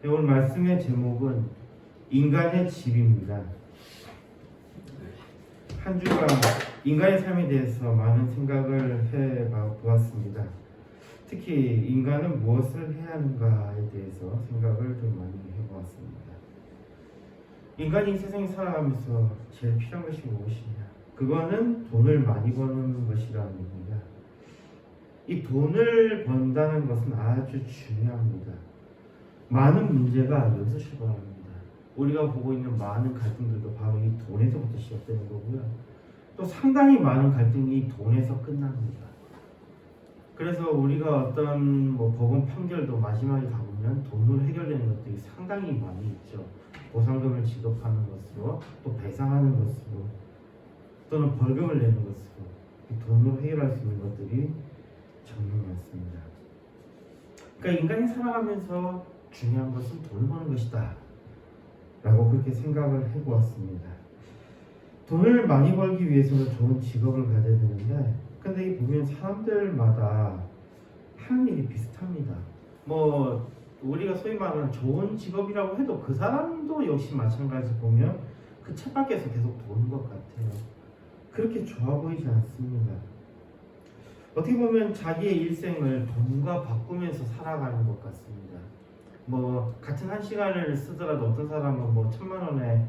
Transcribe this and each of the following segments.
오늘 말씀의 제목은 인간의 집입니다. 한 주간 인간의 삶에 대해서 많은 생각을 해보았습니다. 특히 인간은 무엇을 해야 하는가에 대해서 생각을 좀 많이 해보았습니다. 인간이 이 세상에 살아가면서 제일 필요한 것이 무엇이냐? 그거는 돈을 많이 버는 것이라는 겁니다. 이 돈을 번다는 것은 아주 중요합니다. 많은 문제가 여기서 출발합니다. 우리가 보고 있는 많은 갈등들도 바로 이 돈에서부터 시작되는 거고요. 또 상당히 많은 갈등이 이 돈에서 끝납니다. 그래서 우리가 어떤 법원 판결도 마지막에 가보면 돈으로 해결되는 것들이 상당히 많이 있죠. 보상금을 지급하는 것으로, 또 배상하는 것으로, 또는 벌금을 내는 것으로 이 돈으로 해결할 수 있는 것들이 정말 많습니다. 그러니까 인간이 살아가면서 중요한 것은 돈을 버는 것이다 라고 그렇게 생각을 해보았습니다. 돈을 많이 벌기 위해서는 좋은 직업을 가져야 되는데, 근데 이 보면 사람들마다 하는 일이 비슷합니다. 우리가 소위 말하는 좋은 직업이라고 해도 그 사람도 역시 마찬가지 보면 그 쳇바퀴에서 계속 도는 것 같아요. 그렇게 좋아 보이지 않습니다. 어떻게 보면 자기의 일생을 돈과 바꾸면서 살아가는 것 같습니다. 같은 한 시간을 쓰더라도 어떤 사람은 1,000만 원에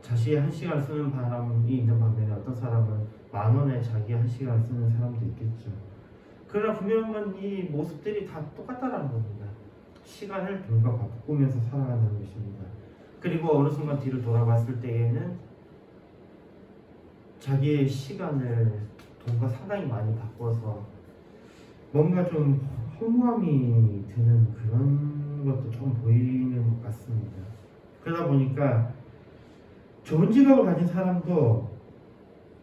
자신의 한 시간 쓰는 사람이 있는 반면에 어떤 사람은 10,000원에 자기 한 시간 쓰는 사람도 있겠죠. 그러나 분명한 이 모습들이 다 똑같다는 겁니다. 시간을 돈과 바꾸면서 살아가는 것입니다. 그리고 어느 순간 뒤를 돌아봤을 때에는 자기의 시간을 돈과 상당히 많이 바꿔서 뭔가 좀 허무함이 드는 그런 것도 좀 보이는 것 같습니다. 그러다 보니까 좋은 직업을 가진 사람도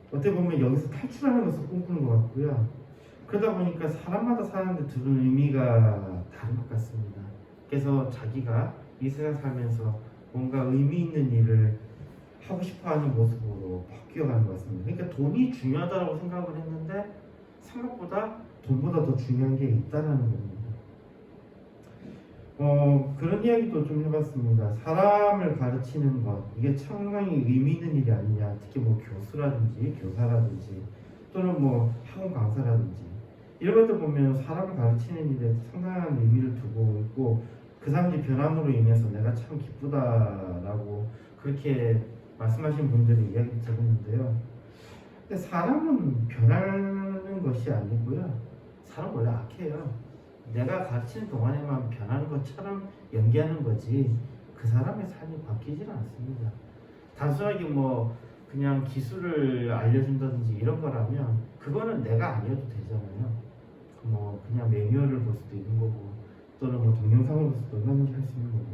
어떻게 보면 여기서 탈출하는 것을 꿈꾸는 것 같고요. 그러다 보니까 사람마다 사는데 두는 의미가 다른 것 같습니다. 그래서 자기가 이 세상 살면서 뭔가 의미 있는 일을 하고 싶어하는 모습으로 바뀌어가는 것 같습니다. 그러니까 돈이 중요하다고 생각을 했는데 생각보다 돈보다 더 중요한 게 있다는 겁니다. 그런 이야기도 좀 해봤습니다. 사람을 가르치는 것, 이게 상당히 의미 있는 일이 아니냐. 특히 교수라든지 교사라든지 또는 학원 강사라든지 이런 것들 보면 사람을 가르치는 일에 상당한 의미를 두고 있고, 그 사람들이 변함으로 인해서 내가 참 기쁘다라고 그렇게 말씀하신 분들의 이야기를 들었는데요. 근데 사람은 변하는 것이 아니고요. 사람 원래 악해요. 내가 가르치는 동안에만 변하는 것처럼 연기하는 거지 그 사람의 삶이 바뀌질 않습니다. 단순하게 그냥 기술을 알려준다든지 이런 거라면 그거는 내가 아니어도 되잖아요. 그냥 매뉴얼을 볼 수도 있는 거고, 또는 동영상을 볼 수도 얼마든지 할 수 있는 거고.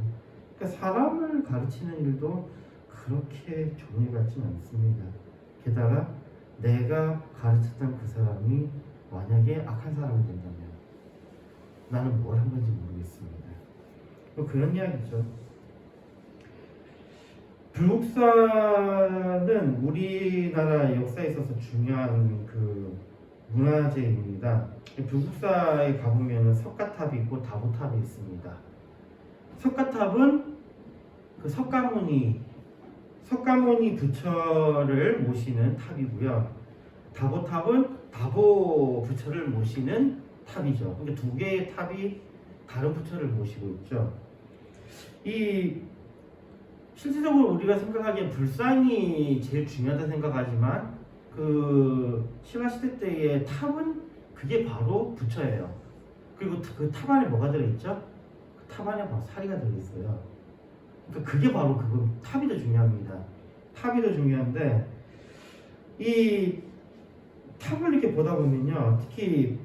그러니까 사람을 가르치는 일도 그렇게 종류같지는 않습니다. 게다가 내가 가르쳤던 그 사람이 만약에 악한 사람이 된다면 나는 뭘 한 건지 모르겠습니다. 그런 이야기죠. 불국사는 우리나라 역사에 있어서 중요한 문화재입니다. 불국사에 가보면 석가탑이 있고 다보탑이 있습니다. 석가탑은 석가모니 부처를 모시는 탑이고요. 다보탑은 다보 부처를 모시는 탑이죠. 그러니까 두 개의 탑이 다른 부처를 모시고 있죠. 실질적으로 우리가 생각하기엔 불상이 제일 중요하다 생각하지만 신라시대 때의 탑은 그게 바로 부처예요. 그리고 그 탑 안에 뭐가 들어있죠? 그 탑 안에 바로 사리가 들어있어요. 그러니까 그게 바로 탑이 더 중요합니다. 탑이 더 중요한데 이 탑을 이렇게 보다 보면요, 특히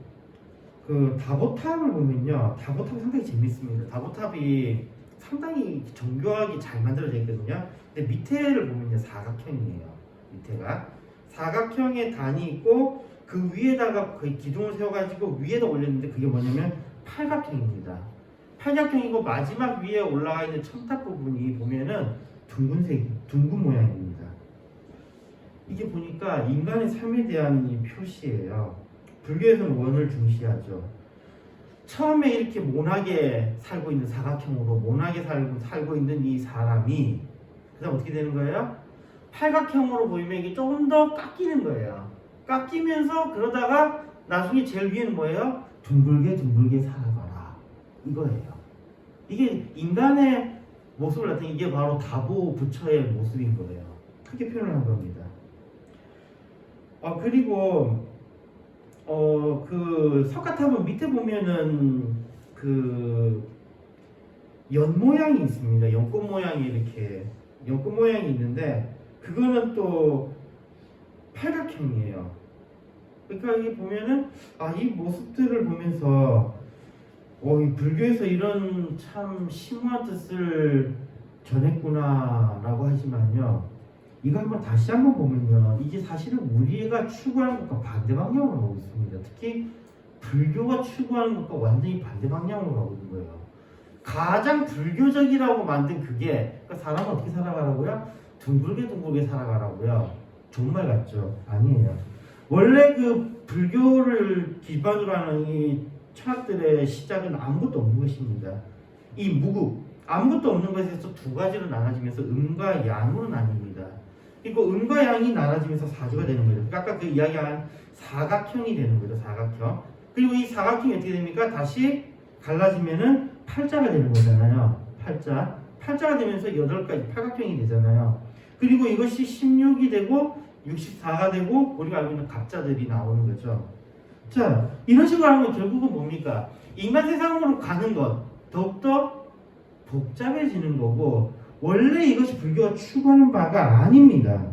다보탑을 보면요, 다보탑이 상당히 재밌습니다. 다보탑이 상당히 정교하게 잘 만들어져 있거든요. 근데 밑에를 보면요, 사각형이에요. 밑에가 사각형의 단이 있고 그 위에다가 기둥을 세워가지고 위에다 올렸는데 그게 뭐냐면 팔각형입니다. 팔각형이고 마지막 위에 올라가 있는 첨탑 부분이 보면은 둥근 모양입니다. 이게 보니까 인간의 삶에 대한 이 표시예요. 불교에서는 원을 중시하죠. 처음에 이렇게 모나게 살고 있는 사각형으로 모나게 살고 있는 이 사람이 그다음 어떻게 되는 거예요? 팔각형으로 보이면 이게 조금 더 깎이는 거예요. 깎이면서 그러다가 나중에 제일 위에는 뭐예요? 둥글게 둥글게 살아가라 이거예요. 이게 인간의 모습을 나타내는 이게 바로 다보 부처의 모습인 거예요. 그렇게 표현을 한 겁니다. 그리고 그 석가탑은 밑에 보면은 그 연 모양이 있습니다. 연꽃 모양이 이렇게 연꽃 모양이 있는데 그거는 또 팔각형이에요. 그러니까 여기 보면은 이 모습들을 보면서 이 불교에서 이런 참 심오한 뜻을 전했구나라고 하지만요. 이거 한번 다시 한번 보면요. 이게 사실은 우리가 추구하는 것과 반대 방향으로 가고 있습니다. 특히 불교가 추구하는 것과 완전히 반대 방향으로 가고 있는 거예요. 가장 불교적이라고 만든 그게 그러니까 사람은 어떻게 살아가라고요? 둥글게 둥글게 살아가라고요. 정말 같죠? 아니에요. 원래 그 불교를 기반으로 하는 이 철학들의 시작은 아무것도 없는 것입니다. 이 무국, 아무것도 없는 것에서 두 가지로 나눠지면서 음과 양으로 나뉩니다. 그리고 음과 양이 나눠지면서 사주가 되는 거죠. 그러니까 아까 그 이야기한 사각형이 되는 거죠. 사각형. 그리고 이 사각형이 어떻게 됩니까? 다시 갈라지면은 팔자가 되는 거잖아요. 팔자가 되면서 8가지 팔각형이 되잖아요. 그리고 이것이 16이 되고 64가 되고 우리가 알고 있는 갑자들이 나오는 거죠. 자, 이런 식으로 하면 결국은 뭡니까? 인간 세상으로 가는 것 더욱더 복잡해지는 거고 원래 이것이 불교가 추구하는 바가 아닙니다.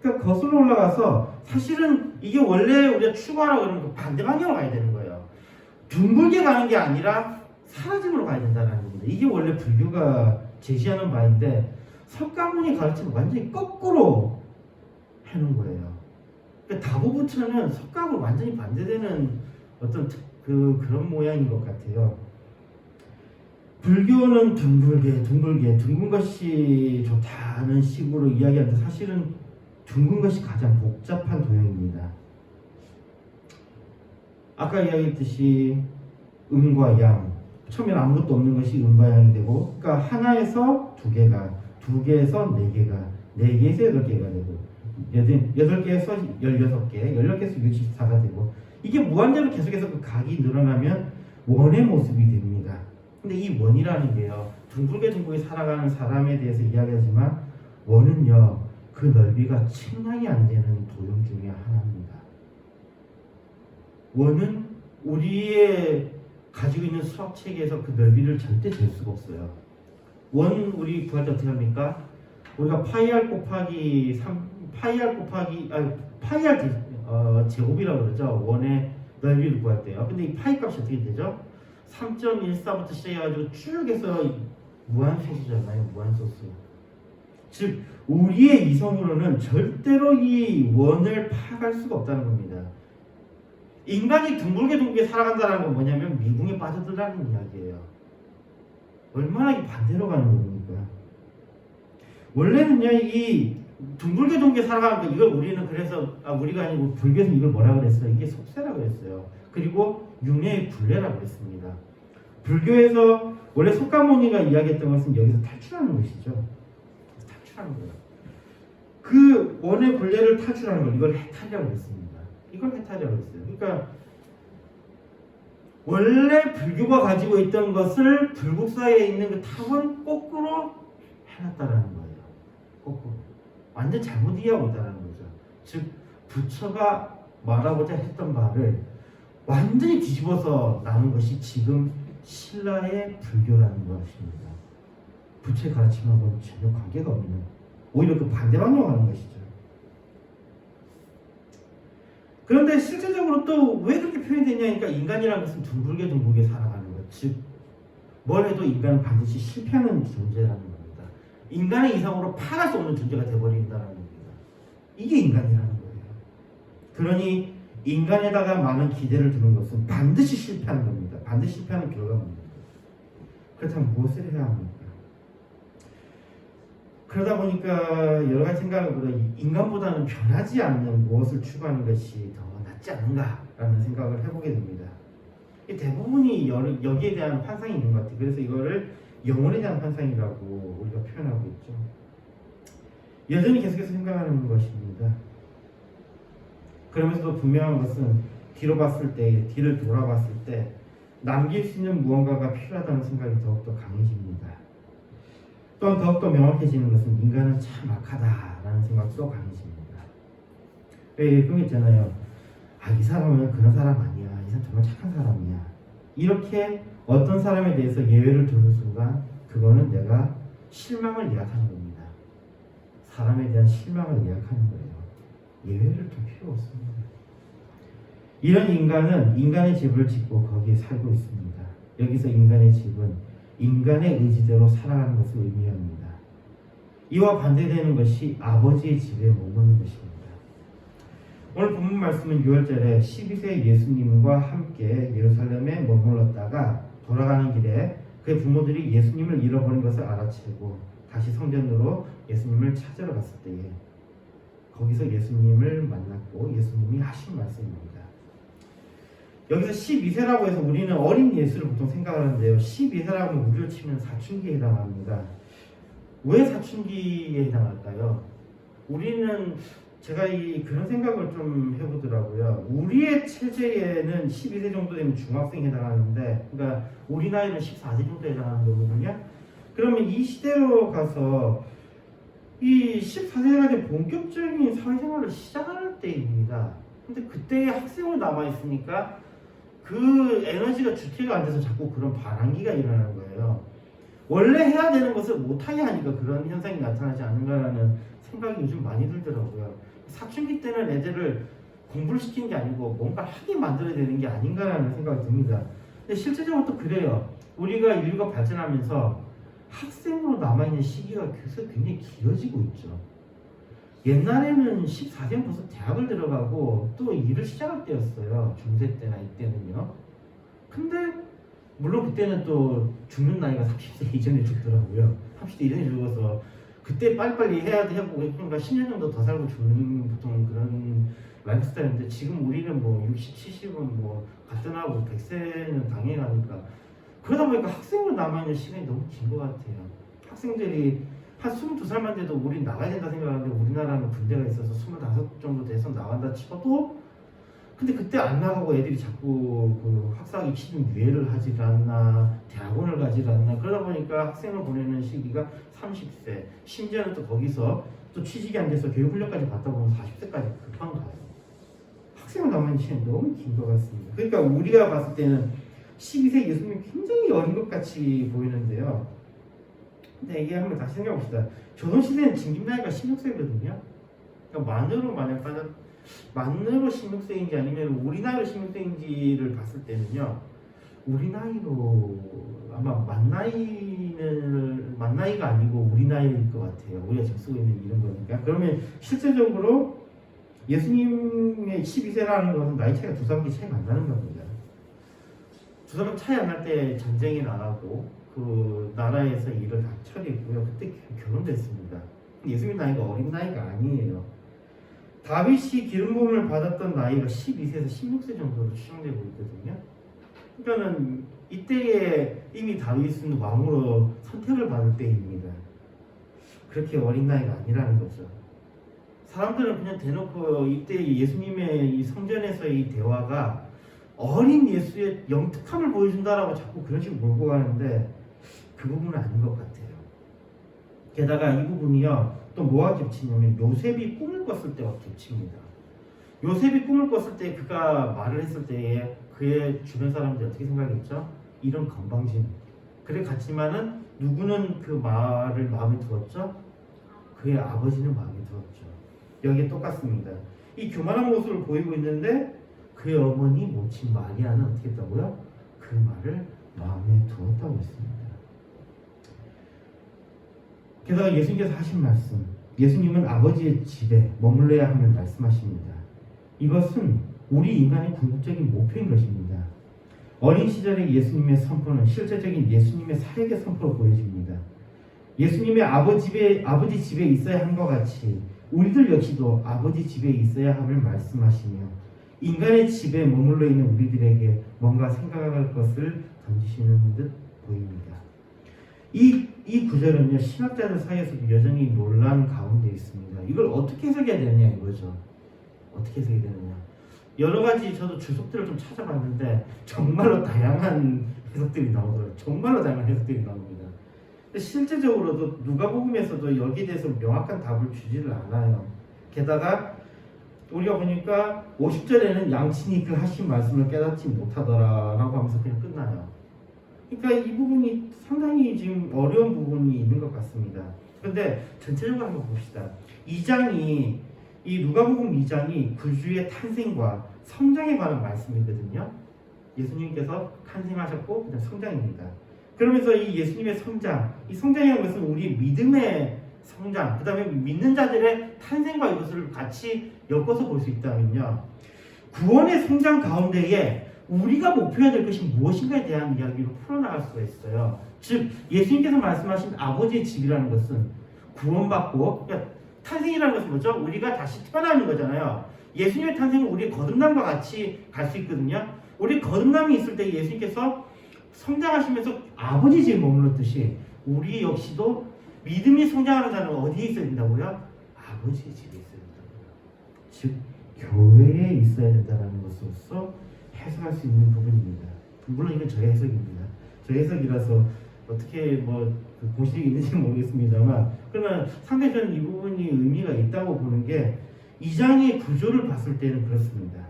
그러니까 거슬러 올라가서 사실은 이게 원래 우리가 추구하라고 그러면 그 반대 방향으로 가야 되는 거예요. 둥글게 가는 게 아니라 사라짐으로 가야 된다는 겁니다. 이게 원래 불교가 제시하는 바인데 석가모니 가르치는 완전히 거꾸로 해놓은 거예요. 그러니까 다보부처는 석가하고 완전히 반대되는 어떤 그런 모양인 것 같아요. 불교는 둥근 것이 좋다는 식으로 이야기하는데 사실은 둥근 것이 가장 복잡한 도형입니다. 아까 이야기했듯이 음과 양, 처음에는 아무것도 없는 것이 음과 양이 되고, 그러니까 하나에서 두 개가, 두 개에서 네 개가, 네 개에서 8개가 되고, 8개에서 16개, 16개에서 64가 되고, 이게 무한대로 계속해서 그 각이 늘어나면 원의 모습이 됩니다. 근데 이 원이라는 게요, 둥글게 살아가는 사람에 대해서 이야기하지만 원은요, 그 넓이가 측량이 안 되는 도형 중에 하나입니다. 원은 우리의 가지고 있는 수학 체계에서 그 넓이를 절대 잴 수가 없어요. 원 우리 구할 때 어떻게 합니까? 우리가 파이r 곱하기 제곱이라고 그러죠. 원의 넓이를 구할 때요. 근데 이 파이 값이 어떻게 되죠? 3.14부터 시작해가지고 쭉 해서 무한소수잖아요. 무한소수. 즉 우리의 이성으로는 절대로 이 원을 파악할 수가 없다는 겁니다. 인간이 둥글게 살아간다는 건 뭐냐면 미궁에 빠져들라는 이야기예요. 얼마나 반대로 가는 겁니까? 원래는요, 이 둥글게 살아가는 거 이걸 우리는 그래서 우리가 아니고 불교에서 이걸 뭐라 그랬어요? 이게 속세라고 했어요. 그리고 윤회의 굴레라고 했습니다. 불교에서 원래 석가모니가 이야기했던 것은 여기서 탈출하는 것이죠. 탈출하는 거예요. 그 원의 굴레를 탈출하는 걸 이걸 해탈이라고 했습니다. 이걸 해탈이라고 했어요. 그러니까 원래 불교가 가지고 있던 것을 불국사에 있는 그 탑은 거꾸로 해놨다라는 거예요. 거꾸로. 완전 잘못 이해하고 있다는 거죠. 즉 부처가 말하고자 했던 바를 완전히 뒤집어서 나눈 것이 지금 신라의 불교라는 것입니다. 부처의 가르침하고는 전혀 관계가 없는, 오히려 그 반대 방향으로 가는 것이죠. 그런데 실제적으로 또 왜 그렇게 표현되냐니까 인간이라는 것은 둥글게 살아가는 것. 즉, 뭘 해도 인간은 반드시 실패하는 존재라는 겁니다. 인간의 이상으로 파할 수 없는 존재가 되어버린다는 겁니다. 이게 인간이라는 거예요. 그러니 인간에다가 많은 기대를 두는 것은 반드시 실패하는 겁니다. 반드시 실패하는 결과입니다. 그렇다면 무엇을 해야 합니까? 그러다 보니까 여러 가지 생각으로 인간보다는 변하지 않는 무엇을 추구하는 것이 더 낫지 않은가라는 생각을 해보게 됩니다. 이 대부분이 여기에 대한 환상이 있는 것 같아요. 그래서 이거를 영혼에 대한 환상이라고 우리가 표현하고 있죠. 여전히 계속해서 생각하는 것입니다. 그러면서도 분명한 것은 뒤로 봤을 때, 뒤를 돌아봤을 때 남길 수 있는 무언가가 필요하다는 생각이 더욱더 강해집니다. 또한 더욱더 명확해지는 것은 인간은 참 악하다라는 생각도 강해집니다. 그런 게 있잖아요. 이 사람은 그런 사람 아니야. 이 사람 정말 착한 사람이야. 이렇게 어떤 사람에 대해서 예외를 두는 순간 그거는 내가 실망을 예약하는 겁니다. 사람에 대한 실망을 예약하는 거예요. 예외를 둘 필요 없습니다. 이런 인간은 인간의 집을 짓고 거기에 살고 있습니다. 여기서 인간의 집은 인간의 의지대로 살아가는 것을 의미합니다. 이와 반대되는 것이 아버지의 집에 머무는 것입니다. 오늘 본문 말씀은 6월절에 12세 예수님과 함께 예루살렘에 머물렀다가 돌아가는 길에 그의 부모들이 예수님을 잃어버린 것을 알아채고 다시 성전으로 예수님을 찾으러 갔을 때에 거기서 예수님을 만났고 예수님이 하신 말씀입니다. 여기서 12세라고 해서 우리는 어린 예수를 보통 생각하는데요. 12세라고 우리로 치면 사춘기에 해당합니다. 왜 사춘기에 해당할까요? 우리는 제가 그런 생각을 좀 해보더라고요. 우리의 체제에는 12세 정도 되면 중학생에 해당하는데, 그러니까 우리 나이는 14세 정도에 해당하는 거거든요. 그러면 이 시대로 가서 이 14세가 이제 본격적인 사회생활을 시작할 때입니다. 근데 그때의 학생으로 남아있으니까 그 에너지가 주체가 안 돼서 자꾸 그런 반항기가 일어나는 거예요. 원래 해야 되는 것을 못하게 하니까 그런 현상이 나타나지 않는가라는 생각이 요즘 많이 들더라고요. 사춘기 때는 애들을 공부를 시키는 게 아니고 뭔가 하게 만들어야 되는 게 아닌가라는 생각이 듭니다. 근데 실제적으로 또 그래요. 우리가 인류가 발전하면서 학생으로 남아있는 시기가 굉장히 길어지고 있죠. 옛날에는 14세면 벌써 대학을 들어가고 또 일을 시작할 때였어요. 중세 때나 이때는요. 근데 물론 그때는 또 죽는 나이가 30세 이전에 죽더라고요. 30대 이전에 죽어서 그때 빨리빨리 해야 되고 그러니까 10년 정도 더 살고 죽는 보통 그런 라이프 스타일인데 지금 우리는 뭐 60, 70은 뭐 가뜩하고 100세는 당연하니까 그러다 보니까 학생으로 남아있는 시간이 너무 긴 것 같아요. 학생들이 한 22살만 돼도 우린 나가야 된다 생각하는데 우리나라는 군대가 있어서 25 정도 돼서 나간다 치고도 근데 그때 안 나가고 애들이 자꾸 그 학사학위 취준 유예를 하질 않나 대학원을 가질 않나 그러다 보니까 학생을 보내는 시기가 30세 심지어는 또 거기서 또 취직이 안 돼서 교육훈련까지 받다 보면 40세까지 급한 가요. 학생을 남은 시간이 너무 긴 것 같습니다. 그러니까 우리가 봤을 때는 12세 예수님이 굉장히 어린 것 같이 보이는데요. 근데 이게 한번 다시 생각해 봅시다. 조선시대는 징집 나이가 16세거든요. 그러니까 만으로 16세인지 아니면 우리 나이로 16세인지를 봤을 때는요. 우리 나이로 아마 만 나이가 아니고 우리 나이일 것 같아요. 우리가 지금 쓰고 있는 이런 거니까. 그러면 실제적으로 예수님의 12세라는 것은 나이 차이가 2-3개 차이가 안 나는 겁니다. 2-3개 차이 안 날 때 전쟁에 나가고 그 나라에서 일을 다 처리했고요. 그때 결혼됐습니다. 예수님 나이가 어린 나이가 아니에요. 다윗이 기름 부음을 받았던 나이가 12세에서 16세 정도로 추정되고 있거든요. 그러니까는 이때에 이미 다윗은 왕으로 선택을 받을 때입니다. 그렇게 어린 나이가 아니라는 거죠. 사람들은 그냥 대놓고 이때 예수님의 이 성전에서의 이 대화가 어린 예수의 영특함을 보여준다라고 자꾸 그런 식으로 몰고 가는데 그 부분은 아닌 것 같아요. 게다가 이 부분이요. 또 뭐가 겹치냐면 요셉이 꿈을 꿨을 때와 겹칩니다. 요셉이 꿈을 꿨을 때 그가 말을 했을 때에 그의 주변 사람들이 어떻게 생각했죠? 이런 건방진. 그래 갔지만은 누구는 그 말을 마음에 두었죠? 그의 아버지는 마음에 두었죠. 여기에 똑같습니다. 이 교만한 모습을 보이고 있는데 그의 어머니 모친 마리아는 어떻게 했다고요? 그 말을 마음에 두었다고 했습니다. 게다가 예수님께서 하신 말씀, 예수님은 아버지의 집에 머물러야 함을 말씀하십니다. 이것은 우리 인간의 궁극적인 목표인 것입니다. 어린 시절의 예수님의 선포는 실제적인 예수님의 사역의 선포로 보여집니다. 예수님의 아버지 집에 있어야 한 것 같이 우리들 역시도 아버지 집에 있어야 함을 말씀하시며 인간의 집에 머물러 있는 우리들에게 뭔가 생각할 것을 던지시는 듯 보입니다. 이 구절은요, 신학자들 사이에서도 여전히 논란 가운데 있습니다. 이걸 어떻게 해석해야 되느냐 이거죠. 어떻게 해석해야 되느냐. 여러 가지 저도 주석들을 좀 찾아봤는데 정말로 다양한 해석들이 나오더라고요. 정말로 다양한 해석들이 나옵니다. 실제적으로도 누가복음에서도 여기에 대해서 명확한 답을 주지를 않아요. 게다가 우리가 보니까 50절에는 양친이 그 하신 말씀을 깨닫지 못하더라라고 하면서 그냥 끝나요. 그러니까 이 부분이 상당히 지금 어려운 부분이 있는 것 같습니다. 그런데 전체적으로 한번 봅시다. 이 누가복음 2장이 구주의 탄생과 성장에 관한 말씀이거든요. 예수님께서 탄생하셨고 그다음 성장입니다. 그러면서 이 예수님의 성장, 이 성장이라는 것은 우리 믿음의 성장, 그 다음에 믿는 자들의 탄생과 이것을 같이 엮어서 볼 수 있다면요. 구원의 성장 가운데에 우리가 목표해야 될 것이 무엇인가에 대한 이야기로 풀어나갈 수가 있어요. 즉 예수님께서 말씀하신 아버지의 집이라는 것은 구원받고, 그러니까 탄생이라는 것은 뭐죠? 우리가 다시 태어나는 거잖아요. 예수님의 탄생은 우리 거듭남과 같이 갈 수 있거든요. 우리 거듭남이 있을 때 예수님께서 성장하시면서 아버지 집에 머물렀듯이 우리 역시도 믿음이 성장하는 자는 어디에 있어야 된다고요? 아버지 집에 있어야 된다고요. 즉 교회에 있어야 된다는 것으로서 해석할 수 있는 부분입니다. 물론 이건 저의 해석입니다. 저의 해석이라서 어떻게 공식이 있는지 모르겠습니다만, 그러나 상당히 저는 이 부분이 의미가 있다고 보는 게 2장의 구조를 봤을 때는 그렇습니다.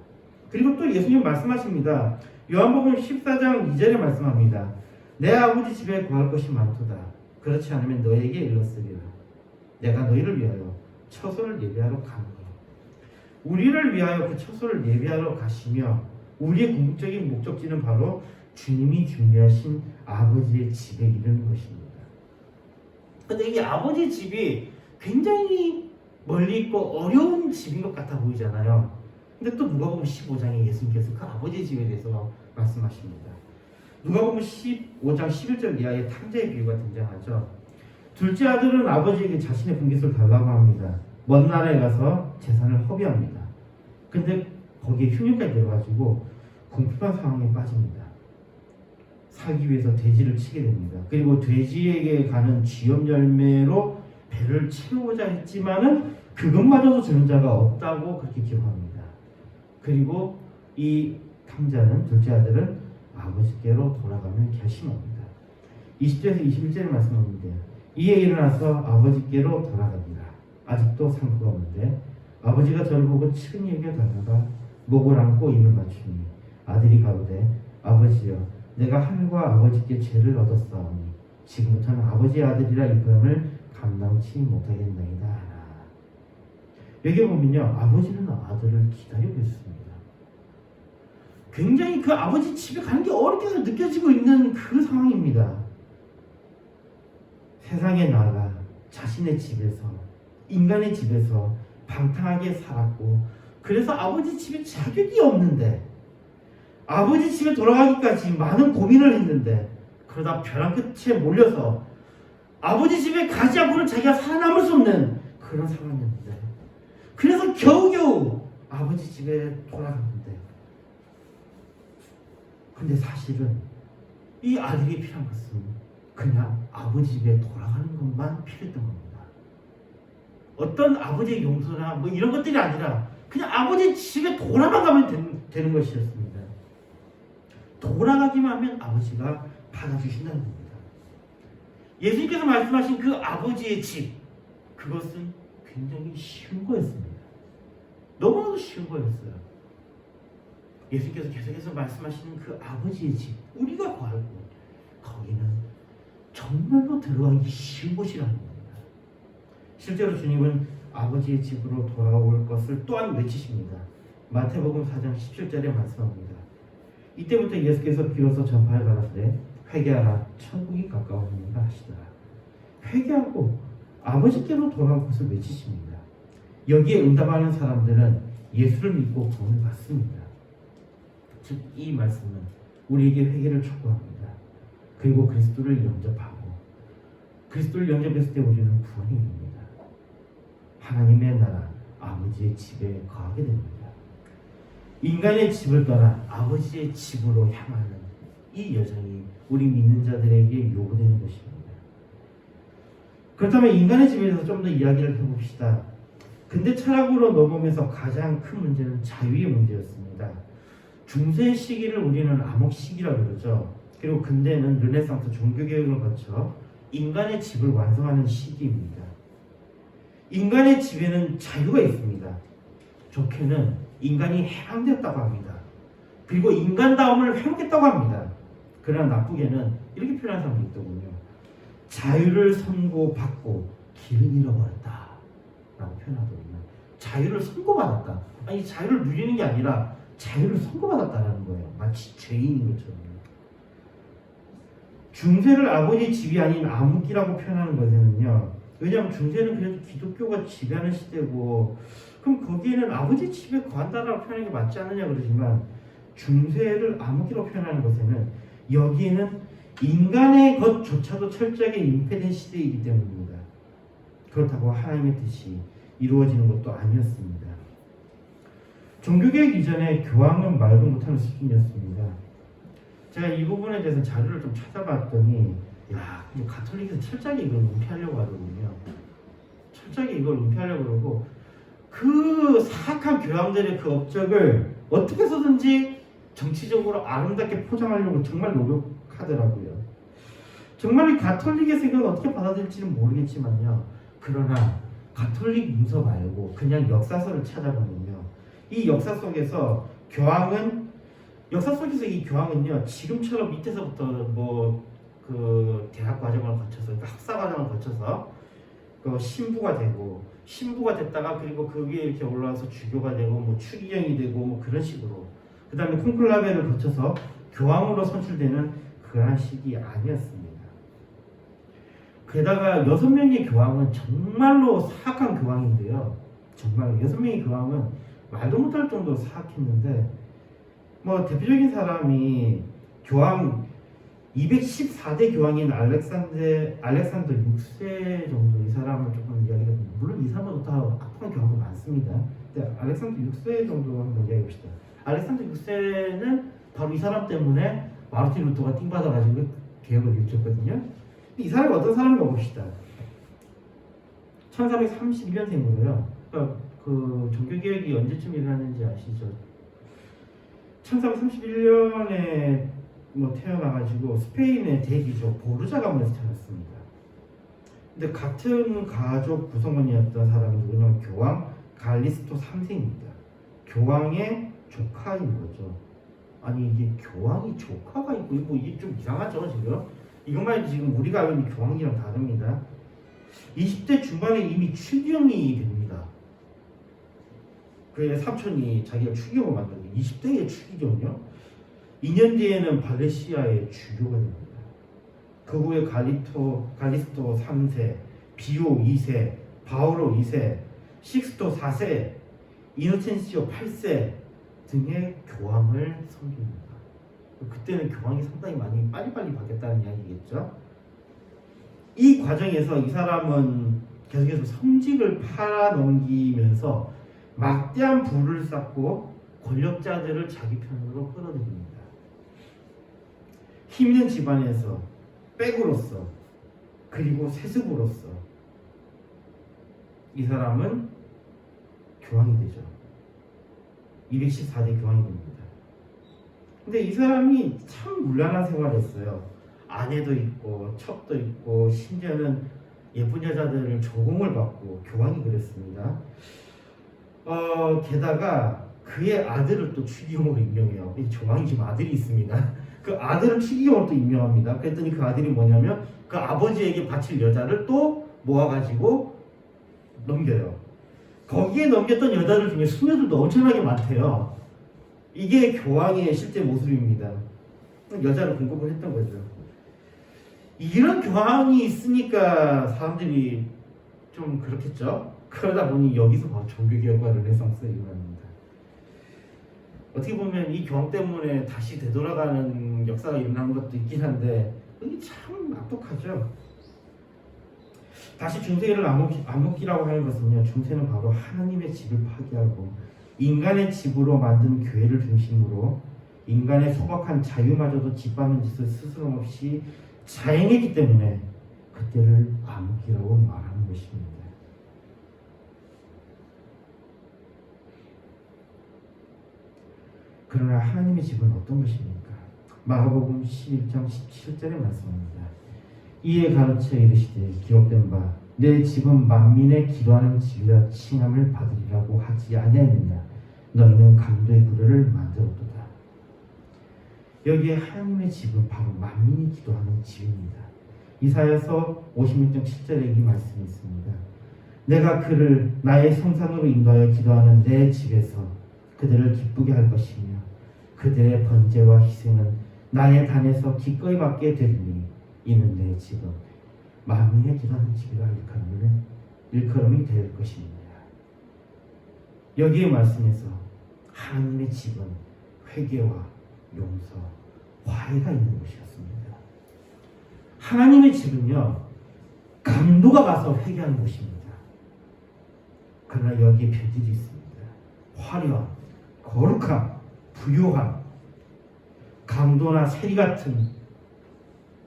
그리고 또 예수님 말씀하십니다. 요한복음 14장 2절에 말씀합니다. 내 아버지 집에 구할 것이 많도다. 그렇지 않으면 너에게 일렀으리라. 내가 너희를 위하여 처소를 예비하러 가노니. 우리를 위하여 그 처소를 예비하러 가시며 우리의 궁극적인 목적지는 바로 주님이 준비하신 아버지의 집에 이르는 것입니다. 그런데 이 아버지 집이 굉장히 멀리 있고 어려운 집인 것 같아 보이잖아요. 근데 또 누가복음 15장에 예수님께서 그 아버지의 집에 대해서 말씀하십니다. 누가복음 15장 11절 이하의 탕자의 비유가 등장하죠. 둘째 아들은 아버지에게 자신의 분깃을 달라고 합니다. 먼 나라에 가서 재산을 허비합니다. 근데 거기에 흉년까지 들어가지고 궁핍한 상황에 빠집니다. 살기 위해서 돼지를 치게 됩니다. 그리고 돼지에게 가는 쥐염 열매로 배를 채우고자 했지만은 그것마저도 주는 자가 없다고 그렇게 기록합니다. 그리고 이 탕자는, 둘째 아들은 아버지께로 돌아가면 결심합니다. 20절에서 21절에 말씀합니다. 이에 일어나서 아버지께로 돌아갑니다. 아직도 상고가 없는데 아버지가 저를 보고 측은히 여겨다가 목을 안고 입을 맞추니 아들이 가로되 아버지여 내가 하늘과 아버지께 죄를 얻었사오니 지금부터는 아버지의 아들이라 일컬음을 감당치 못하겠나이다 하나. 여기 보면요, 아버지는 아들을 기다리고 있습니다. 굉장히 그 아버지 집에 가는 게 어렵게 느껴지고 있는 그 상황입니다. 세상에 나가 자신의 집에서, 인간의 집에서 방탕하게 살았고, 그래서 아버지 집에 자격이 없는데 아버지 집에 돌아가기까지 많은 고민을 했는데, 그러다 벼랑 끝에 몰려서 아버지 집에 가지 않고는 자기가 살아남을 수 없는 그런 상황이었는데, 그래서 겨우겨우 아버지 집에 돌아갔는데, 근데 사실은 이 아들이 필요한 것은 그냥 아버지 집에 돌아가는 것만 필요했던 겁니다. 어떤 아버지의 용서나 이런 것들이 아니라 그냥 아버지 집에 돌아만 가면 되는 것이었습니다. 돌아가기만 하면 아버지가 받아주신다는 겁니다. 예수님께서 말씀하신 그 아버지의 집, 그것은 굉장히 쉬운 거였습니다. 너무나도 쉬운 거였어요. 예수님께서 계속해서 말씀하시는 그 아버지의 집, 우리가 구할 곳, 거기는 정말로 들어가기 쉬운 곳이라는 겁니다. 실제로 주님은 아버지의 집으로 돌아올 것을 또한 외치십니다. 마태복음 4장 17절에 말씀합니다. 이때부터 예수께서 비로소 전파에 가라사대 회개하라 천국이 가까웠느니라 하시더라. 회개하고 아버지께로 돌아올 것을 외치십니다. 여기에 응답하는 사람들은 예수를 믿고 구원을 받습니다. 즉 이 말씀은 우리에게 회개를 촉구합니다. 그리고 그리스도를 영접하고, 그리스도를 영접했을 때 우리는 구원이 됩니다. 하나님의 나라 아버지의 집에 거하게 됩니다. 인간의 집을 떠나 아버지의 집으로 향하는 이 여정이 우리 믿는 자들에게 요구되는 것입니다. 그렇다면 인간의 집에 대해서 좀 더 이야기를 해봅시다. 근대 철학으로 넘어오면서 가장 큰 문제는 자유의 문제였습니다. 중세 시기를 우리는 암흑 시기라고 그러죠. 그리고 근대는 르네상스 종교개혁을 거쳐 인간의 집을 완성하는 시기입니다. 인간의 집에는 자유가 있습니다. 좋게는 인간이 해방되었다고 합니다. 그리고 인간다움을 회복했다고 합니다. 그러나 나쁘게는 이렇게 표현하는 사람도 있더군요. 자유를 선고받고 길을 잃어버렸다 라고 표현하더군요. 자유를 선고받았다. 아니 자유를 누리는 게 아니라 자유를 선고받았다라는 거예요. 마치 죄인인 것처럼. 중세를 아버지 집이 아닌 암흑기라고 표현하는 것에는요. 왜냐하면 중세는 그래도 기독교가 지배하는 시대고 그럼 거기에는 아버지 집에 거한다라고 표현하는 게 맞지 않느냐 그러지만 중세를 암흑기로 표현하는 것에는 여기에는 인간의 것조차도 철저하게 임패된 시대이기 때문입니다. 그렇다고 하나님의 뜻이 이루어지는 것도 아니었습니다. 종교개혁 이전에 교황은 말도 못하는 수준이었습니다. 제가 이 부분에 대해서 자료를 좀 찾아봤더니 가톨릭에서 철저하게 이걸 은폐하려고 하더군요. 철저하게 이걸 은폐하려고 그러고 그 사악한 교황들의 그 업적을 어떻게 해서든지 정치적으로 아름답게 포장하려고 정말 노력하더라고요. 정말 이 가톨릭에서 이걸 어떻게 받아들일지는 모르겠지만요. 그러나 가톨릭 문서 말고 그냥 역사서를 찾아보면요. 이 역사 속에서 이 교황은요. 지금처럼 밑에서부터 그 대학 과정을 거쳐서 그러니까 학사 과정을 거쳐서 그 신부가 됐다가 그리고 그 위에 이렇게 올라와서 주교가 되고 추기경이 되고 그런 식으로 그 다음에 콘클라베를 거쳐서 교황으로 선출되는 그러한 시기 아니었습니다. 게다가 6명의 교황은 정말로 사악한 교황인데요. 정말 6명의 교황은 말도 못할 정도로 사악했는데 대표적인 사람이 교황 214대 교황인 알렉산더 6세 정도 이 사람을 조금 이야기를 해보면 물론 이 사람보다 더 악한 교황도 많습니다. 근데 알렉산더 6세 정도 한번 이야기해봅시다. 알렉산더 6세는 바로 이 사람 때문에 마르틴 루터가 띵받아가지고 개혁을 일으켰거든요. 이 사람이 어떤 사람인가 봅시다. 1431년생으로요. 그러니까 그 종교개혁이 언제쯤 일어났는지 아시죠? 1431년에 태어나가지고 스페인의 대귀족 보르자 가문에서 태어났습니다. 근데 같은 가족 구성원이었던 사람이 누구냐면 교황 갈리스토 3세입니다. 교황의 조카인 거죠. 아니 이게 교황이 조카가 있고 이게 좀 이상하죠 지금? 이것만 해도 지금 우리가 알고 있는 교황이랑 다릅니다. 20대 중반에 이미 추기경이 됩니다. 그의 삼촌이 자기가 추기경을 만들고 20대에 추기경이요? 2년 뒤에는 발레시아의 주교가 됩니다. 그 후에 갈리스토 3세, 비오 2세, 바오로 2세, 식스토 4세, 이노첸시오 8세 등의 교황을 섬깁니다. 그때는 교황이 상당히 많이 빨리빨리 바뀌었다는 이야기겠죠. 이 과정에서 이 사람은 계속해서 성직을 팔아넘기면서 막대한 부를 쌓고 권력자들을 자기 편으로 끌어들입니다. 힘 있는 집안에서 백으로서 그리고 세습으로서 이 사람은 교황이 되죠. 214대 교황이 됩니다. 근데 이 사람이 참 문란한 생활을 했어요. 아내도 있고 첩도 있고 심지어는 예쁜 여자들을 조공을 받고 교황이 그랬습니다. 게다가 그의 아들을 또 추기경으로 임명해요. 이 조왕이 지금 아들이 있습니다. 그 아들을 추기경으로 또 임명합니다. 그랬더니 그 아들이 뭐냐면 그 아버지에게 바칠 여자를 또 모아가지고 넘겨요. 거기에 넘겼던 여자들 중에 수녀들도 엄청나게 많대요. 이게 교황의 실제 모습입니다. 여자를 공급을 했던 거죠. 이런 교황이 있으니까 사람들이 좀 그렇겠죠. 그러다 보니 여기서 바로 종교개혁과 르네상스가 일어납니다. 어떻게 보면 이 교황 때문에 다시 되돌아가는 역사가 일어난 것도 있긴 한데 이게 참 악독하죠. 다시 중세를 암흑기라고 하는 것은요. 중세는 바로 하나님의 집을 파괴하고 인간의 집으로 만든 교회를 중심으로 인간의 소박한 자유마저도 짓밟는 짓을 스스럼없이 자행했기 때문에 그때를 암흑기라고 말하는 것입니다. 그러나 하나님의 집은 어떤 것입니까? 마가복음 11장 17절의 말씀입니다. 이에 가르쳐 이르시되 기록된 바 내 집은 만민의 기도하는 집이라 칭함을 받으리라고 하지 아니하느냐. 너희는 강도의 구례를 만들었도다. 여기에 하나님의 집은 바로 만민이 기도하는 집입니다. 이사야서 56장 7절에 이 말씀이 있습니다. 내가 그를 나의 성산으로 인도하여 기도하는 내 집에서 그들을 기쁘게 할 것이며 그들의 번제와 희생은 나의 단에서 기꺼이 받게 되리니 이는 내 집은 만민의 기도하는 집이라 일컬음이 될 것입니다. 여기에 말씀에서 하나님의 집은 회개와 용서, 화해가 있는 곳이었습니다. 하나님의 집은요, 강도가 가서 회개하는 곳입니다. 그러나 여기에 별들이 있습니다. 화려함, 거룩함, 부요함, 강도나 세리 같은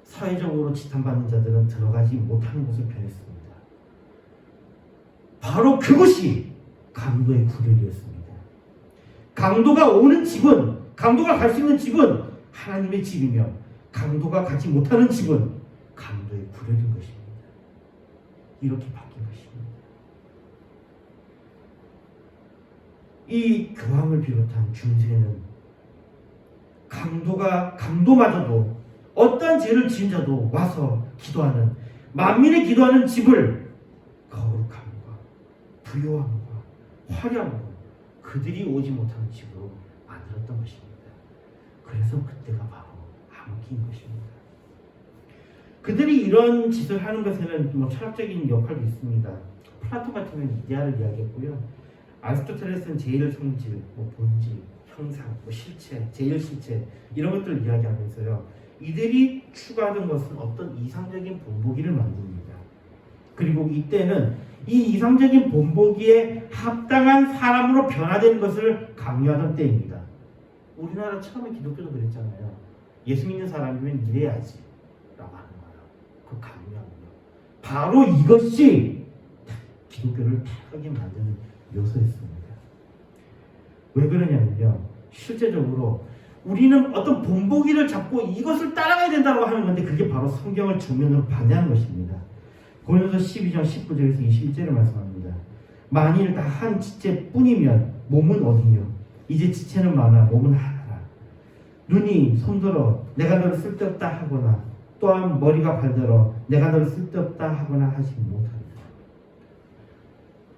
사회적으로 지탄받는 자들은 들어가지 못하는 곳을 변했습니다. 바로 그것이 강도의 구별이었습니다. 강도가 오는 집은, 강도가 갈 수 있는 집은 하나님의 집이며 강도가 가지 못하는 집은 강도의 구별인 것입니다. 이렇게 바뀐 것입니다. 이 교황을 비롯한 중세는 강도마저도 어떤 죄를 지은 자도 와서 기도하는, 만민의 기도하는 집을 거룩함과 부요함과 화려함으로 그들이 오지 못하는 집으로 만들었던 것입니다. 그래서 그때가 바로 암흑기인 것입니다. 그들이 이런 짓을 하는 것에는 철학적인 역할도 있습니다. 플라톤 같으면 이데아를 이야기했고요. 아리스토텔레스는 제일 성질, 본질, 형상, 실체, 제일 실체 이런 것들을 이야기하면서요. 이들이 추구하던 것은 어떤 이상적인 본보기를 만듭니다. 그리고 이때는 이 이상적인 본보기에 합당한 사람으로 변화되는 것을 강요하던 때입니다. 우리나라 처음에 기독교도 그랬잖아요. 예수 믿는 사람이면 이래야지 라고 하는 거예요. 그 강요하는 거. 바로 이것이 기독교를 타락하게 만드는 요소였습니다. 왜 그러냐면요. 실제적으로 우리는 어떤 본보기를 잡고 이것을 따라가야 된다고 하는 건데 그게 바로 성경을 정면으로 반대하는 것입니다. 고린도서 12장 19절에서 21절을 말씀합니다. 만일 다 한 지체뿐이면 몸은 어디뇨? 이제 지체는 많아 몸은 하나라. 눈이 손들어 내가 너를 쓸데없다 하거나 또한 머리가 발들어 내가 너를 쓸데없다 하거나 하지 못한다.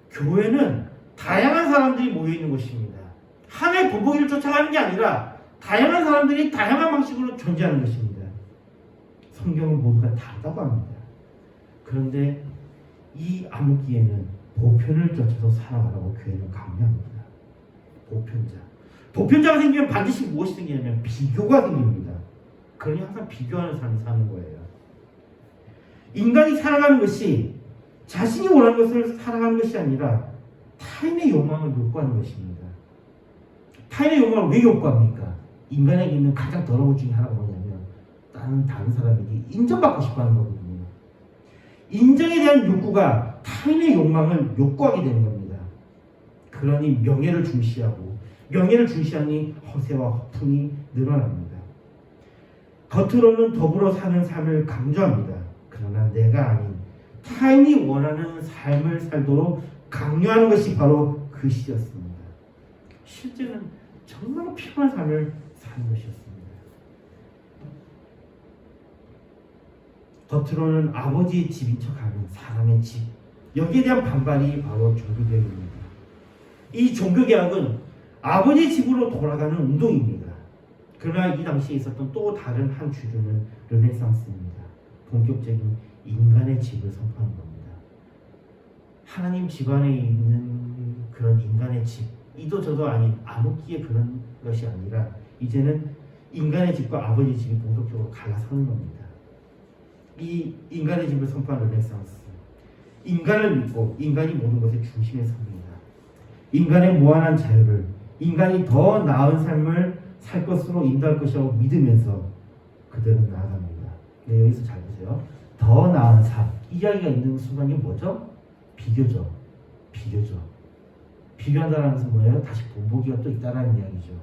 교회는 다양한 사람들이 모여있는 곳입니다. 하나의 본보기를 쫓아가는 게 아니라 다양한 사람들이 다양한 방식으로 존재하는 것입니다. 성경은 모두가 다르다고 합니다. 그런데 이 암흑기에는 보편을 쫓아서 살아가라고 교회는 강요합니다. 보편자가 생기면 반드시 무엇이 생기냐면 비교가 생깁니다. 그러니 항상 비교하는 삶을 사는 거예요. 인간이 살아가는 것이 자신이 원하는 것을 살아가는 것이 아니라 타인의 욕망을 욕구하는 것입니다. 타인의 욕망을 왜 욕구합니까? 인간에게 있는 가장 더러운 것 중에 하나가 뭐냐면 다른 사람에게 인정받고 싶어하는 거거든요. 인정에 대한 욕구가 타인의 욕망을 욕구하게 되는 겁니다. 그러니 명예를 중시하고 명예를 중시하니 허세와 허풍이 늘어납니다. 겉으로는 더불어 사는 삶을 강조합니다. 그러나 내가 아닌 타인이 원하는 삶을 살도록 강요하는 것이 바로 그 시였습니다. 실제는 정말 피곤한 삶을 사는 것이었습니다. 겉으로는 아버지의 집인 척하는 사람의 집, 여기에 대한 반발이 바로 종교개혁입니다. 이 종교개혁은 아버지 집으로 돌아가는 운동입니다. 그러나 이 당시에 있었던 또 다른 한 주류는 르네상스입니다. 본격적인 인간의 집을 선포하는 겁니다. 하나님 집 안에 있는 그런 인간의 집, 이도 저도 아닌 암흑기의 그런 것이 아니라 이제는 인간의 집과 아버지 집이 본격적으로 갈라서는 겁니다. 이 인간의 집을 선포한 르네상스, 인간을 믿고 인간이 모든 것의 중심에 섭니다. 인간의 무한한 자유를, 인간이 더 나은 삶을 살 것으로 인도할 것이라고 믿으면서 그들은 나아갑니다. 네, 여기서 잘 보세요. 더 나은 삶. 이야기가 있는 순간이 뭐죠? 비교죠. 비교죠. 비교한다는 것은 뭐예요? 다시 본보기가 또 있다는 이야기죠.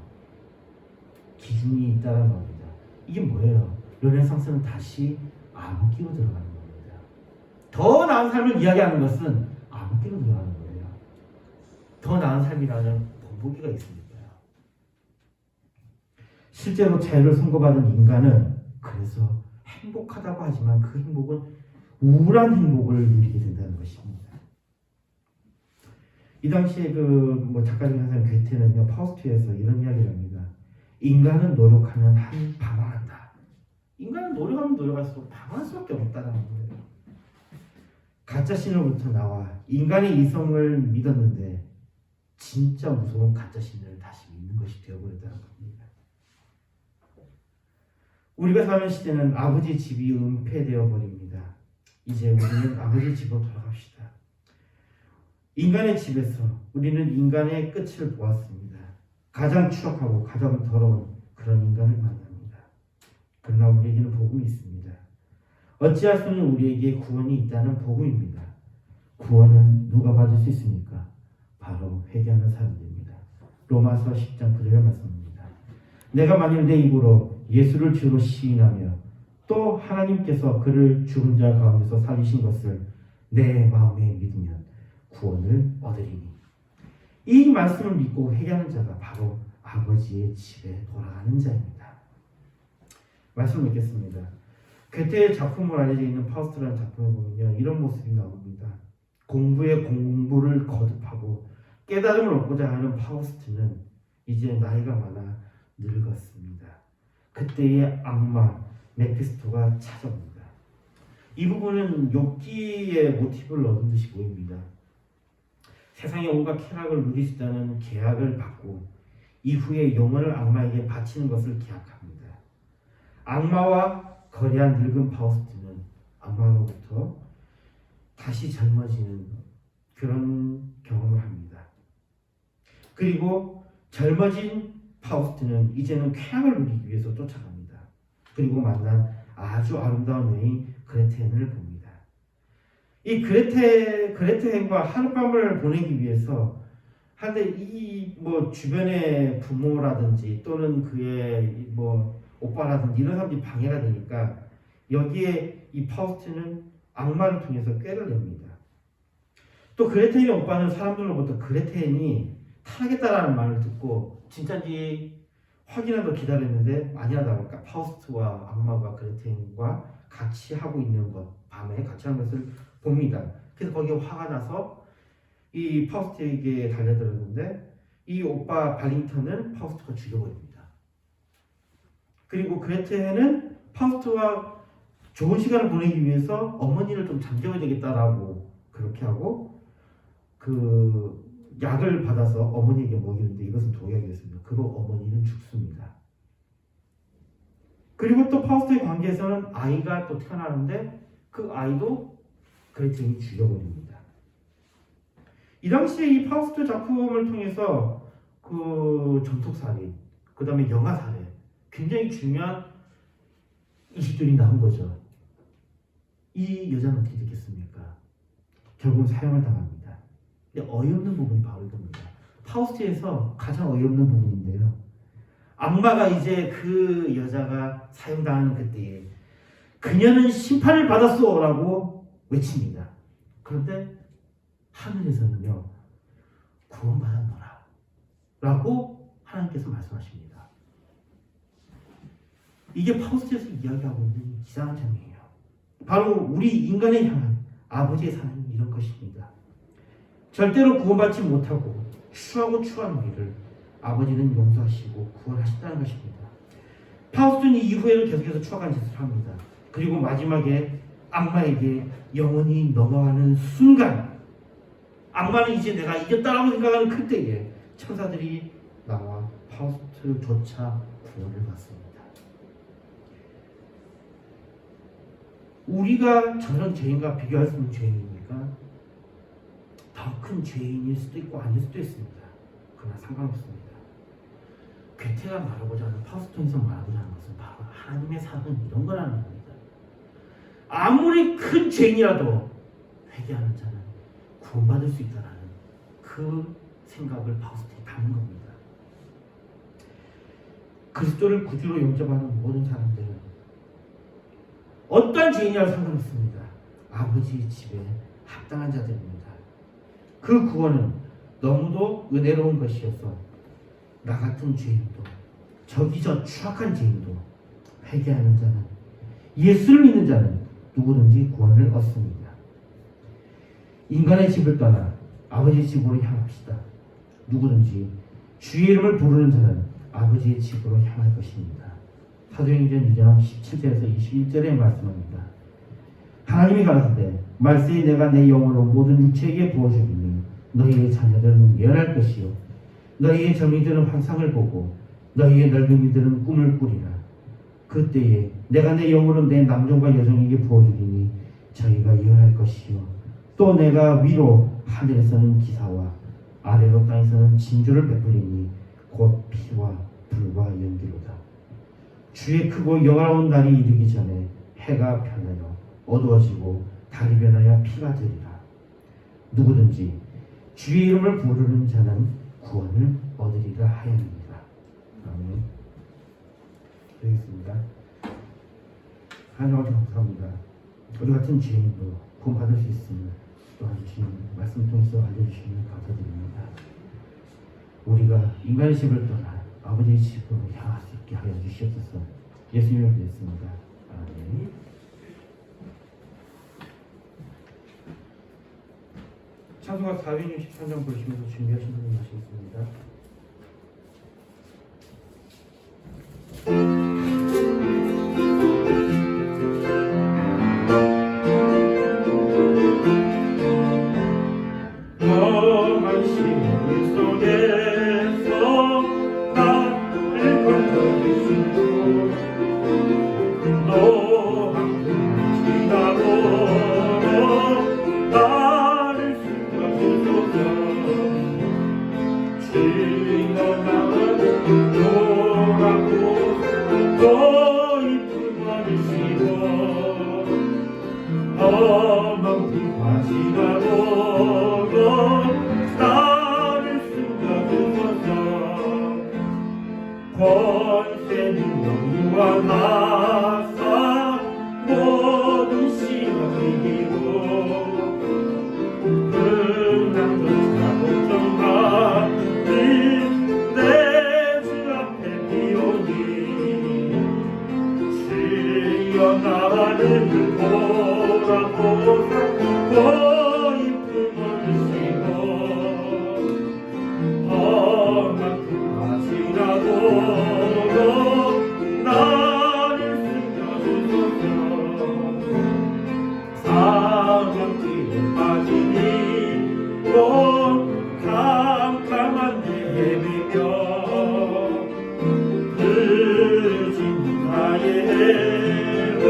기준이 있다는 겁니다. 이게 뭐예요? 르네상스는 다시 암흑기로 들어가는 겁니다. 더 나은 삶을 이야기하는 것은 암흑기로 들어가는 거예요. 더 나은 삶이라는 본보기가 있으니까요. 실제로 자유를 선고받은 인간은 그래서 행복하다고 하지만 그 행복은 우울한 행복을 누리게 된다는 것입니다. 이 당시에 작가 중에 한 사람 괴테는요, 파우스트에서 이런 이야기를 합니다. 인간은 노력하면 방황한다. 인간은 노력하면 노력할수록 방황할 수밖에 없다는 거예요. 가짜 신으로부터 나와 인간의 이성을 믿었는데 진짜 무서운 가짜 신을 다시 믿는 것이 되어버렸다는 겁니다. 우리가 사는 시대는 아버지 집이 은폐되어 버립니다. 이제 우리는 아버지 집으로 돌아갑시다. 인간의 집에서 우리는 인간의 끝을 보았습니다. 가장 추악하고 가장 더러운 그런 인간을 만납니다. 그러나 우리에게는 복음이 있습니다. 어찌할 수 없는 우리에게 구원이 있다는 복음입니다. 구원은 누가 받을 수 있습니까? 바로 회개하는 사람들입니다. 로마서 10장 9절의 말씀입니다. 내가 만일 내 입으로 예수를 주로 시인하며 또 하나님께서 그를 죽은 자 가운데서 살리신 것을 내 마음에 믿으면 구원을 얻으리니. 이 말씀을 믿고 회개하는 자가 바로 아버지의 집에 돌아가는 자입니다. 말씀을 읽겠습니다. 괴테의 작품으로 알려져 있는 파우스트라는 작품을 보면요, 이런 모습이 나옵니다. 공부에 공부를 거듭하고 깨달음을 얻고자 하는 파우스트는 이제 나이가 많아 늙었습니다. 그때의 악마 메피스토가 찾아옵니다. 이 부분은 욥기의 모티브를 얻은 듯이 보입니다. 세상의 온갖 쾌락을 누릴 수 있다는 계약을 받고 이후에 영혼을 악마에게 바치는 것을 계약합니다. 악마와 거래한 늙은 파우스트는 악마로부터 다시 젊어지는 그런 경험을 합니다. 그리고 젊어진 파우스트는 이제는 쾌락을 누리기 위해서 쫓아갑니다. 그리고 만난 아주 아름다운 여인 그레텐을 봅니다. 이 그레텐과 하룻밤을 보내기 위해서 한데 주변의 부모라든지 또는 그의 오빠라든지 이런 사람들이 방해가 되니까 여기에 이 파우스트는 악마를 통해서 꾀를 냅니다. 또 그레텐의 오빠는 사람들로부터 그레텐이 타락했다라는 말을 듣고 진짜인지 확인하고 기다렸는데 아니하다 보니까 파우스트와 악마가 그레텐과 같이 하고 있는 것, 밤에 같이 하는 것을 봅니다. 그래서 거기에 화가 나서 이 파우스트에게 달려들었는데 이 오빠 발링턴을 파우스트가 죽여버립니다. 그리고 그레텐은 파우스트와 좋은 시간을 보내기 위해서 어머니를 좀 잠재워야 되겠다라고 그렇게 하고 그 약을 받아서 어머니에게 먹이는데 이것은 독약이었습니다. 그로 어머니는 죽습니다. 그리고 또 파우스트의 관계에서는 아이가 또 태어나는데 그 아이도 그레텐이 죽여버립니다. 이 당시에 이 파우스트 작품을 통해서 그 전투살인, 그 다음에 영아살인, 굉장히 중요한 이슈들이 나온 거죠. 이 여자는 어떻게 됐겠습니까? 결국은 사형을 당합니다. 근데 어이없는 부분이 바로 이겁니다. 파우스트에서 가장 어이없는 부분인데요. 악마가 이제 그 여자가 사형당하는 그때에 그녀는 심판을 받았소 라고 외칩니다. 그런데 하늘에서는요, 구원받았노라 라고 하나님께서 말씀하십니다. 이게 파우스트에서 이야기하고 있는 이상한 장면이에요. 바로 우리 인간을 향한 아버지의 사랑이 이런 것입니다. 절대로 구원받지 못하고 추하고 추한 우리를 아버지는 용서하시고 구원하신다는 것입니다. 파우스트는 이후에도 계속해서 추악한 짓을 합니다. 그리고 마지막에 악마에게 영혼이 넘어가는 순간 악마는 이제 내가 이겼다라고 생각하는 그때에 천사들이 나와 파우스트조차 구원을 받습니다. 우리가 저런 죄인과 비교할 수 있는 죄인입니까? 더 더 큰 죄인일 수도 있고 아닐 수도 있습니다. 그러나 상관없습니다. 괴테가 말하고자 하는, 파우스토에서 말하고자 하는 것은 바로 하나님의 사랑은 이런 거라는 겁니다. 아무리 큰 죄인이라도 회개하는 자는 구원받을 수 있다는 그 생각을 파우스토에 담은 겁니다. 그리스도를 구주로 영접하는 모든 사람들은 어떠한 죄인이라도 상관없습니다. 아버지의 집에 합당한 자들입니다. 그 구원은 너무도 은혜로운 것이어서 나 같은 죄인도, 저기 저 추악한 죄인도 회개하는 자는, 예수를 믿는 자는 누구든지 구원을 얻습니다. 인간의 집을 떠나 아버지의 집으로 향합시다. 누구든지 주의 이름을 부르는 자는 아버지의 집으로 향할 것입니다. 사도행전 2장 17절에서 21절에 말씀합니다. 하나님이 가라사대 말세에 내가 내 영으로 모든 육체에게 부어주리니 너희의 자녀들은 예언할 것이요 너희의 젊은이들은 환상을 보고 너희의 늙은이들은 꿈을 꾸리라. 그때에 내가 내 영으로 내 남종과 여종에게 부어주리니 저희가 예언할 것이요 또 내가 위로 하늘에서는 기사와 아래로 땅에서는 진주를 베푸리니 곧 피와 불과 연기로다. 주의 크고 영화로운 날이 이르기 전에 해가 변하여 어두워지고 달이 변하여 피가 되리라. 누구든지 주의 이름을 부르는 자는 구원을 얻으리라 하였습니다. 아멘. 되겠습니다. 하나님 아버지 감사합니다. 우리 같은 죄인도 구원받을 수 있음을 또한 주시는 말씀 통해서 알려주시면 감사드립니다. 우리가 인간의 집을 떠나 아버지의 집으로 향할 수 있게 하여 주시옵소서. 예수님을 믿습니다. 아멘. 찬송가 463장 보시면서 준비하신 분이 하시겠습니다. 험한 시간 속에서 나를 건져주시고 노한 지나고 나를 숨겨주소서. 주여 나는 노라고 너희 품어주시고 험한 비가 지나고 나를 숨겨주소서. 권세는 영광 나사 모든 시험을 이기고 근황조차 걱정하는 내 주 앞에 비오니 주여 나를 보라보사 너희 품어주시고 험한 그가 지나고 나를 숨겨주소서. 사망 뒤에 빠지니 또 캄캄한 데 헤매며 늦은 나의 해로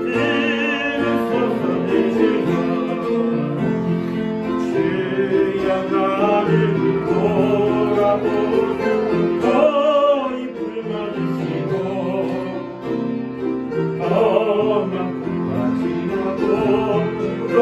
들소서. 내 주여 나를 돌아보고 너희 품어주시고 험한 비가 지나고 또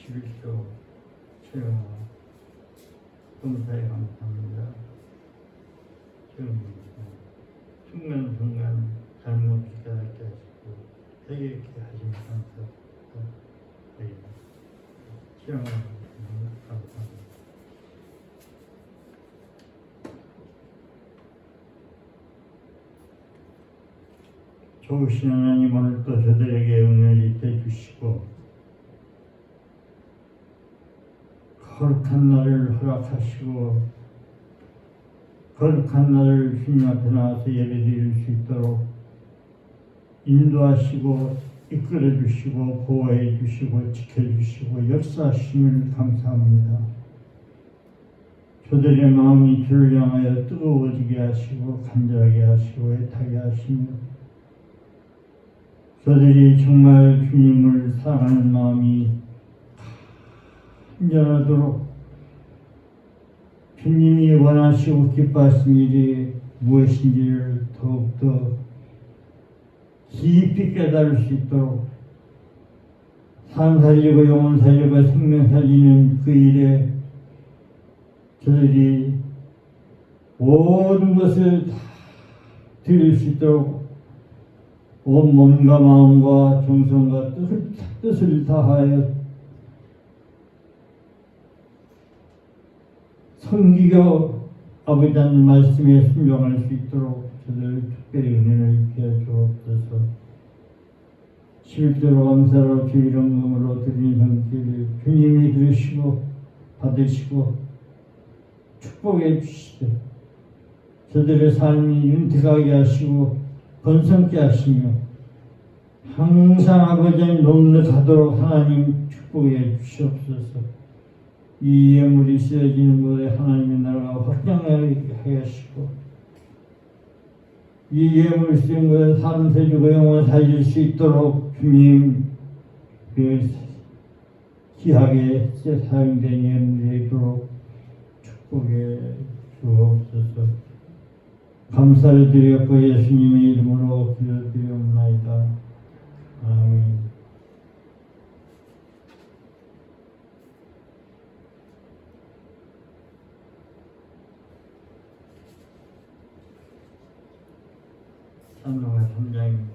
11조 수요 감사에 감사합니다. 순간순간 잘못 깨닫게 하시고 회개케 하시면 감사합니다. 시험을 감사합니다. 좋으신 하나님, 오늘도 저들에게 은혜를 떼주시고 거룩한 날을 허락하시고 거룩한 날을 주님 앞에 나와서 예배드릴 수 있도록 인도하시고 이끌어주시고 보호해주시고 지켜주시고 역사하심을 감사합니다. 저들의 마음이 주를 향하여 뜨거워지게 하시고 간절하게 하시고 애타게 하시며 저들이 정말 주님을 사랑하는 마음이 간절하도록 주님이 원하시고 기뻐하신 일이 무엇인지를 더욱더 깊이 깨달을 수 있도록 삶 살리고 영혼 살리고 생명 살리는 그 일에 저들이 모든 것을 다 드릴 수 있도록 온 몸과 마음과 정성과 뜻을 다하여 섬기고 아버지 하나님 말씀에 순종할 수 있도록 저들 특별히 은혜를 입혀 주옵소서. 11조로 감사로 주 이름으로 드리는 성기를 주님이 들으시고 받으시고 축복해 주시되 저들의 삶이 윤택하게 하시고 번성케 하시며 항상 아버지 넉넉하도록 하나님 축복해 주시옵소서. 이 예물이 쓰여지는 곳에 하나님의 나라가 확장하게 하시고 이 예물이 쓰인 곳에 삶 살리고 영혼 살릴 수 있도록 주님 그 귀하게 사용된 예물이 되도록 축복해 주옵소서. 감사를 드렸고 예수님의 이름으로 기도드리옵나이다. 아멘. 찬송가 3장입니다.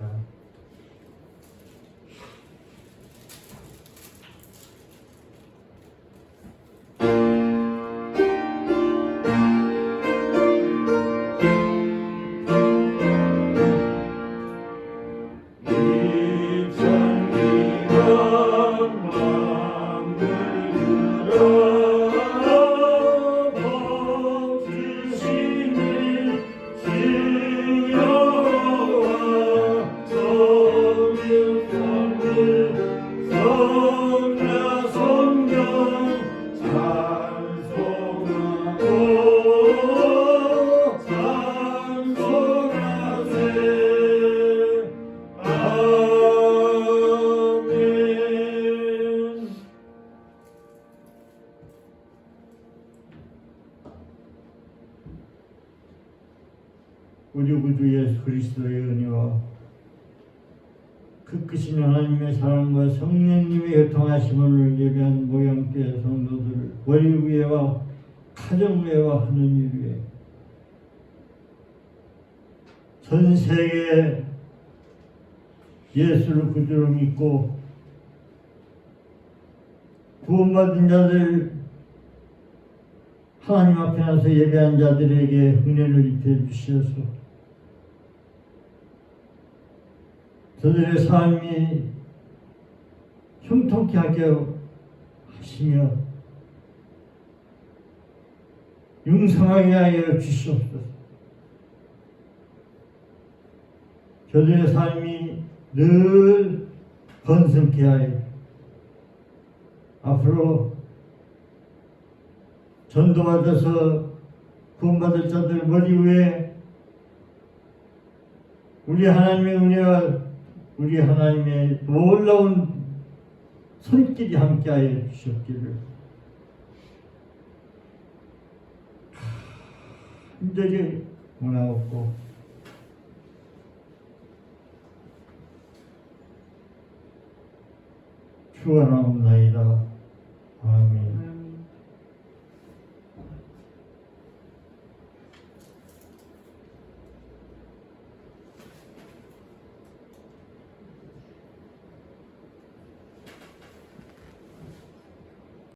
우리 구주 예수 그리스도의 은혜와 그 크신 하나님의 사랑과 성령님의 교통하심을 예배한 모양교회 성도들 원리교회와 가정교회와 하느님교회 전 세계 예수를 구주로 믿고 구원받은 자들 하나님 앞에 나서 예배한 자들에게 은혜를 입혀 주셔서 저들의 삶이 형통케 하게 하시며 융성하게 하여 주시옵소서. 저들의 삶이 늘 번성케 하여 앞으로 전도받아서 구원받을 자들 머리 위에 우리 하나님의 은혜와 우리 하나님의 놀라운 손길이 함께하여 주셨기를 간절히 원하옵고 축원하옵나이다.